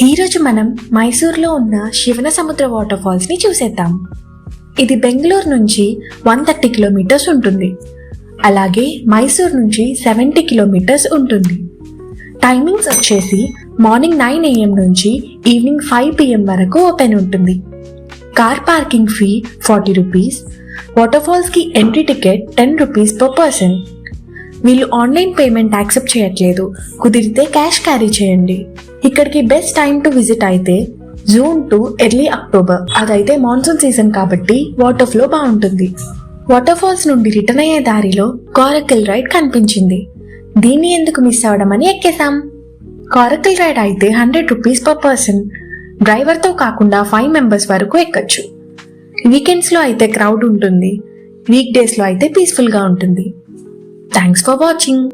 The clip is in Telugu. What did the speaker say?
ఈరోజు మనం మైసూర్లో ఉన్న శివన సముద్ర వాటర్ ఫాల్స్ ని చూసేద్దాం. ఇది బెంగళూరు నుంచి 130 కిలోమీటర్స్ ఉంటుంది. అలాగే మైసూర్ నుంచి 70 కిలోమీటర్స్ ఉంటుంది. టైమింగ్స్ వచ్చేసి మార్నింగ్ 9 AM నుంచి ఈవినింగ్ 5 PM వరకు ఓపెన్ ఉంటుంది. Car parking fee 40 rupees. Water falls కి entry ticket 10 rupees per person. వీళ్ళు ఆన్లైన్ పేమెంట్ యాక్సెప్ట్ చేయట్లేదు. కుదిరితే క్యాష్ క్యారీ చేయండి. ఇక్కడికి బెస్ట్ టైం టు విజిట్ అయితే జూన్ టు ఎర్లీ అక్టోబర్. అదైతే మాన్సూన్ సీజన్ కాబట్టి వాటర్ ఫ్లో బాగుంటుంది. వాటర్ ఫాల్స్ నుండి రిటర్న్ అయ్యే దారిలో కారకల్ రైడ్ కనిపించింది. దీన్ని ఎందుకు మిస్ అవ్వడం అని ఎక్కేసాం. కారకల్ రైడ్ అయితే 100 రూపీస్ పర్ పర్సన్. డ్రైవర్తో కాకుండా 5 మెంబర్స్ వరకు ఎక్కచ్చు. వీకెండ్స్ లో అయితే క్రౌడ్ ఉంటుంది. వీక్ డేస్ లో అయితే పీస్ఫుల్ గా ఉంటుంది. Thanks for watching.